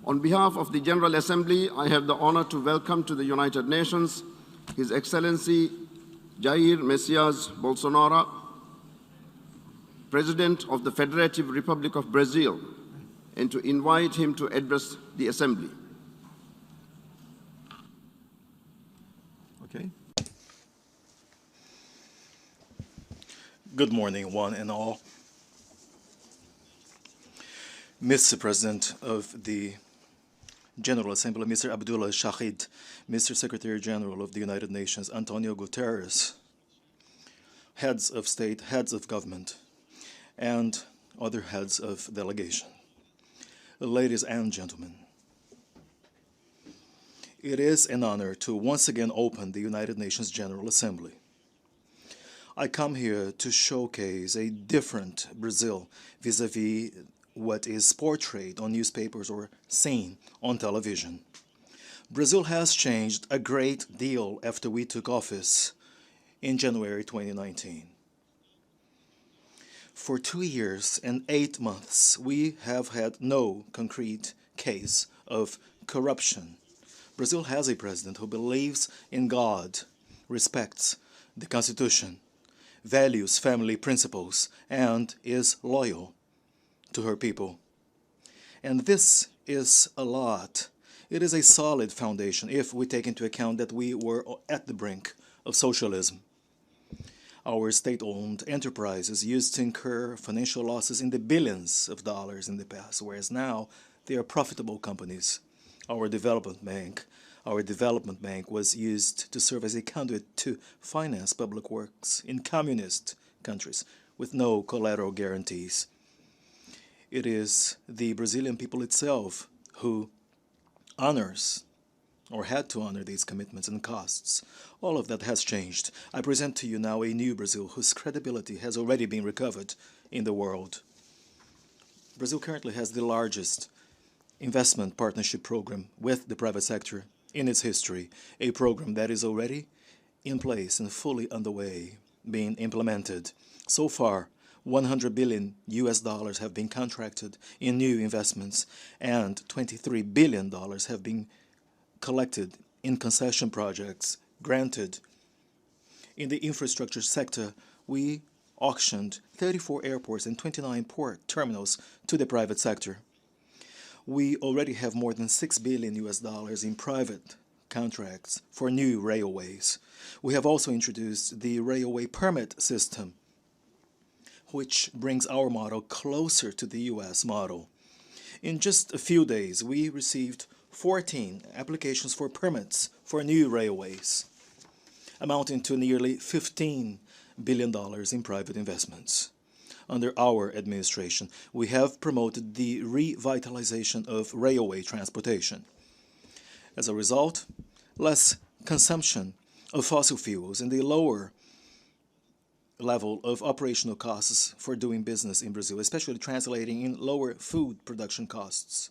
On behalf of the General Assembly, I have the honor to welcome to the United Nations His Excellency Jair Messias Bolsonaro, President of the Federative Republic of Brazil, and to invite him to address the Assembly. Okay. Good morning, one and all. Mr. President of the General Assembly, Mr. Abdullah Shahid, Mr. Secretary General of the United Nations, Antonio Guterres, heads of state, heads of government, and other heads of delegation. Ladies and gentlemen, it is an honor to once again open the United Nations General Assembly. I come here to showcase a different Brazil vis-à-vis what is portrayed on newspapers or seen on television. Brazil has changed a great deal after we took office in January 2019. For 2 years and 8 months, we have had no concrete case of corruption. Brazil has a president who believes in God, respects the Constitution, values family principles, and is loyal to her people. And this is a lot. It is a solid foundation if we take into account that we were at the brink of socialism. Our state-owned enterprises used to incur financial losses in the billions of dollars in the past, whereas now they are profitable companies. Our development bank was used to serve as a conduit to finance public works in communist countries with no collateral guarantees. It is the Brazilian people itself who honors or had to honor these commitments and costs. All of that has changed. I present to you now a new Brazil whose credibility has already been recovered in the world. Brazil currently has the largest investment partnership program with the private sector in its history, a program that is already in place and fully underway, being implemented. So far, $100 billion have been contracted in new investments, and $23 billion have been collected in concession projects granted. In the infrastructure sector, we auctioned 34 airports and 29 port terminals to the private sector. We already have more than $6 billion in private contracts for new railways. We have also introduced the railway permit system, which brings our model closer to the U.S. model. In just a few days, we received 14 applications for permits for new railways, amounting to nearly $15 billion in private investments. Under our administration, we have promoted the revitalization of railway transportation. As a result, less consumption of fossil fuels and the lower level of operational costs for doing business in Brazil, especially translating in lower food production costs.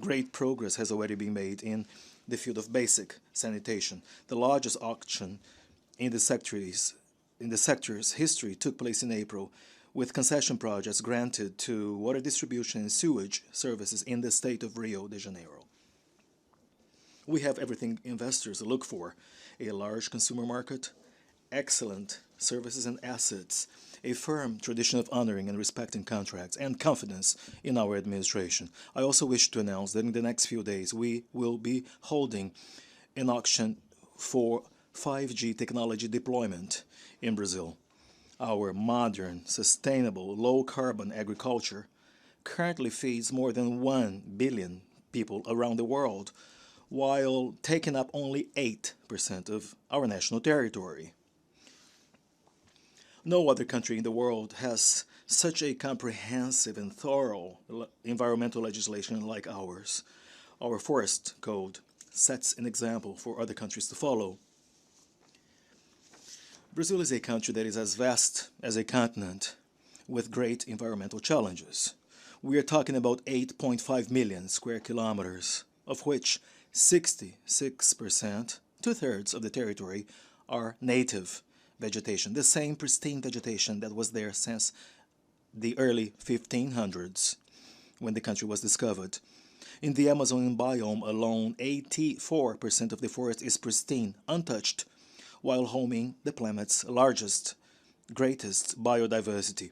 Great progress has already been made in the field of basic sanitation. The largest auction in the sector's history took place in April, with concession projects granted to water distribution and sewage services in the state of Rio de Janeiro. We have everything investors look for: a large consumer market, excellent services and assets, a firm tradition of honoring and respecting contracts, and confidence in our administration. I also wish to announce that in the next few days we will be holding an auction for 5G technology deployment in Brazil. Our modern, sustainable, low-carbon agriculture currently feeds more than 1 billion people around the world, while taking up only 8% of our national territory. No other country in the world has such a comprehensive and thorough environmental legislation like ours. Our forest code sets an example for other countries to follow. Brazil is a country that is as vast as a continent with great environmental challenges. We are talking about 8.5 million square kilometers, of which 66%, two-thirds of the territory, are native vegetation, the same pristine vegetation that was there since the early 1500s when the country was discovered. In the Amazon biome alone, 84% of the forest is pristine, untouched, while homing the planet's largest, greatest biodiversity.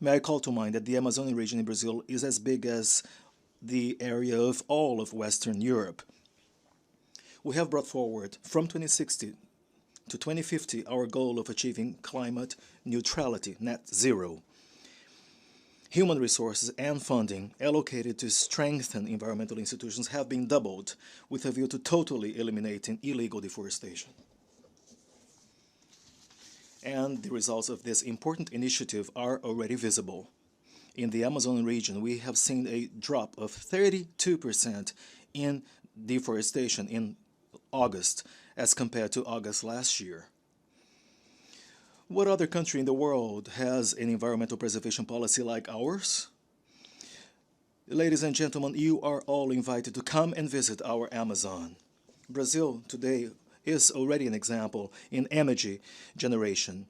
May I call to mind that the Amazonian region in Brazil is as big as the area of all of Western Europe. We have brought forward from 2060 to 2050 our goal of achieving climate neutrality, net zero. Human resources and funding allocated to strengthen environmental institutions have been doubled with a view to totally eliminating illegal deforestation. And the results of this important initiative are already visible. In the Amazon region, we have seen a drop of 32% in deforestation in August as compared to August last year. What other country in the world has an environmental preservation policy like ours? Ladies and gentlemen, you are all invited to come and visit our Amazon. Brazil today is already an example in energy generation.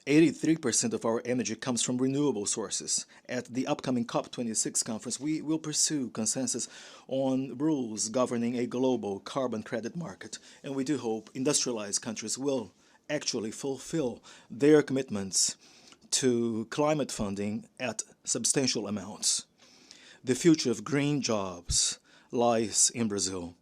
83% of our energy comes from renewable sources. At the upcoming COP26 conference, we will pursue consensus on rules governing a global carbon credit market, and we do hope industrialized countries will actually fulfill their commitments to climate funding at substantial amounts. The future of green jobs lies in Brazil.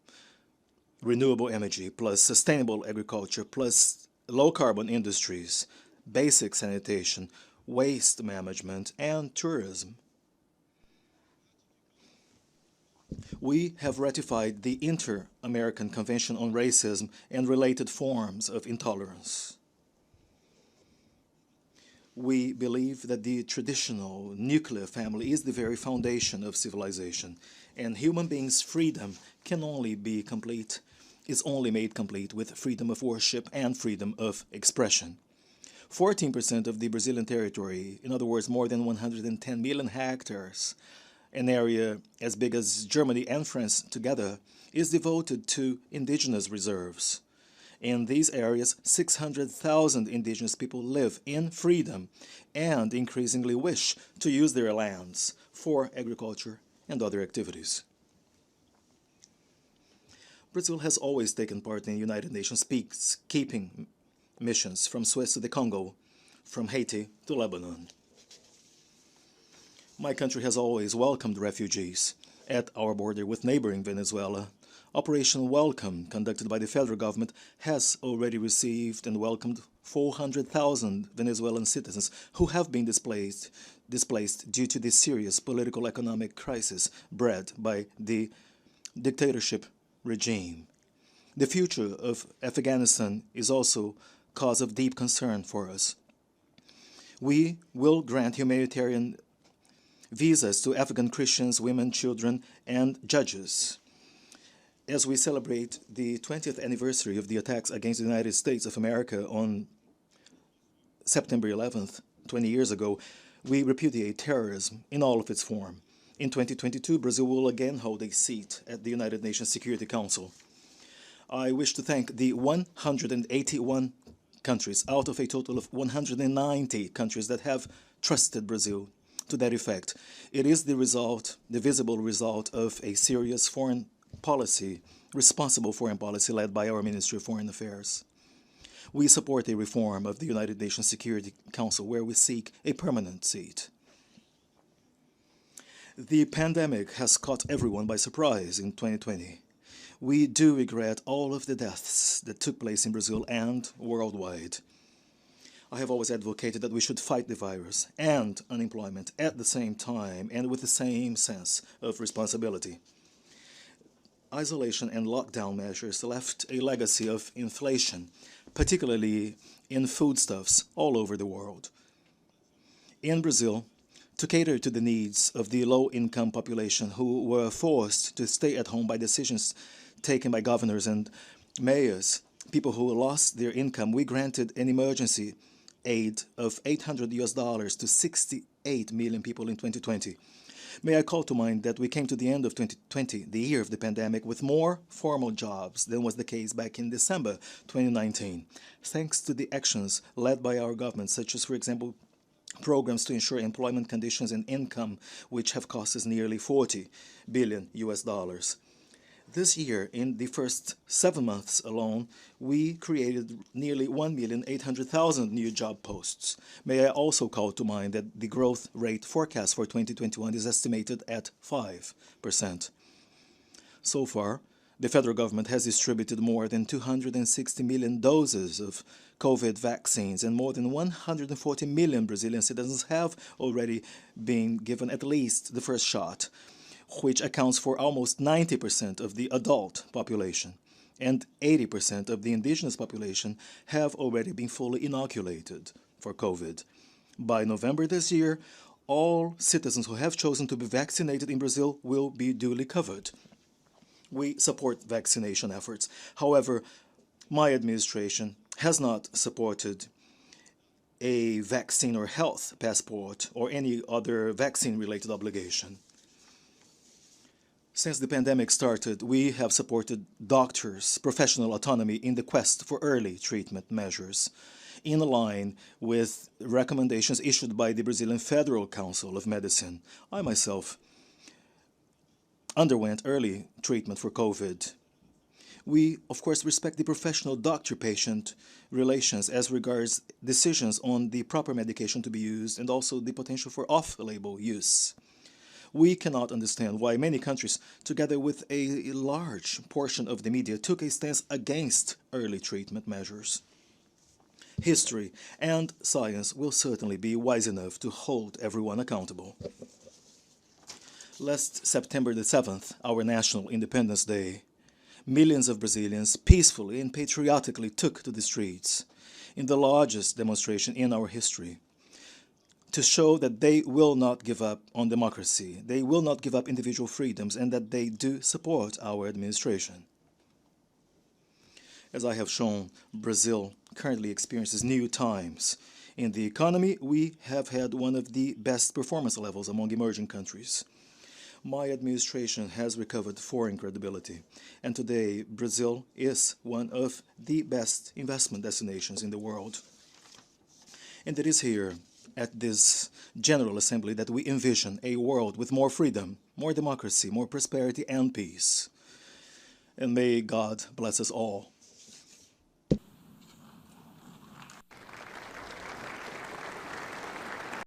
Renewable energy plus sustainable agriculture plus low-carbon industries, basic sanitation, waste management, and tourism. We have ratified the Inter-American Convention on Racism and related forms of intolerance. We believe that the traditional nuclear family is the very foundation of civilization, and human beings' freedom can only be complete, is only made complete with freedom of worship and freedom of expression. 14% of the Brazilian territory, in other words, more than 110 million hectares, an area as big as Germany and France together, is devoted to indigenous reserves. In these areas, 600,000 indigenous people live in freedom and increasingly wish to use their lands for agriculture and other activities. Brazil has always taken part in the United Nations peacekeeping missions from Suez to the Congo, from Haiti to Lebanon. My country has always welcomed refugees. At our border with neighboring Venezuela, Operation Welcome, conducted by the federal government, has already received and welcomed 400,000 Venezuelan citizens who have been displaced due to the serious political economic crisis bred by the dictatorship regime. The future of Afghanistan is also cause of deep concern for us. We will grant humanitarian visas to Afghan Christians, women, children, and judges. As we celebrate the 20th anniversary of the attacks against the United States of America on September 11th, 20 years ago, we repudiate terrorism in all of its form. In 2022, Brazil will again hold a seat at the United Nations Security Council. I wish to thank the 181 countries out of a total of 190 countries that have trusted Brazil to that effect. It is the result, the visible result of a serious foreign policy, responsible foreign policy led by our Ministry of Foreign Affairs. We support a reform of the United Nations Security Council where we seek a permanent seat. The pandemic has caught everyone by surprise in 2020. We do regret all of the deaths that took place in Brazil and worldwide. I have always advocated that we should fight the virus and unemployment at the same time and with the same sense of responsibility. Isolation and lockdown measures left a legacy of inflation, particularly in foodstuffs all over the world. In Brazil, to cater to the needs of the low-income population who were forced to stay at home by decisions taken by governors and mayors, people who lost their income, we granted an emergency aid of $800 to 68 million people in 2020. May I call to mind that we came to the end of 2020, the year of the pandemic, with more formal jobs than was the case back in December 2019, thanks to the actions led by our government, such as, for example, programs to ensure employment conditions and income, which have cost us nearly 40 billion US dollars. This year, in the first 7 months alone, we created nearly 1,800,000 new job posts. May I also call to mind that the growth rate forecast for 2021 is estimated at 5%. So far, the federal government has distributed more than 260 million doses of COVID vaccines, and more than 140 million Brazilian citizens have already been given at least the first shot, which accounts for almost 90% of the adult population, and 80% of the indigenous population have already been fully inoculated for COVID. By November this year, all citizens who have chosen to be vaccinated in Brazil will be duly covered. We support vaccination efforts. However, my administration has not supported a vaccine or health passport or any other vaccine-related obligation. Since the pandemic started, we have supported doctors' professional autonomy in the quest for early treatment measures, in line with recommendations issued by the Brazilian Federal Council of Medicine. I myself underwent early treatment for COVID. We, of course, respect the professional doctor-patient relations as regards decisions on the proper medication to be used and also the potential for off-label use. We cannot understand why many countries, together with a large portion of the media, took a stance against early treatment measures. History and science will certainly be wise enough to hold everyone accountable. Last September the 7th, our National Independence Day, millions of Brazilians peacefully and patriotically took to the streets in the largest demonstration in our history, to show that they will not give up on democracy, they will not give up individual freedoms, and that they do support our administration. As I have shown, Brazil currently experiences new times. In the economy, we have had one of the best performance levels among emerging countries. My administration has recovered foreign credibility, and today Brazil is one of the best investment destinations in the world. And it is here, at this General Assembly, that we envision a world with more freedom, more democracy, more prosperity and peace. And may God bless us all.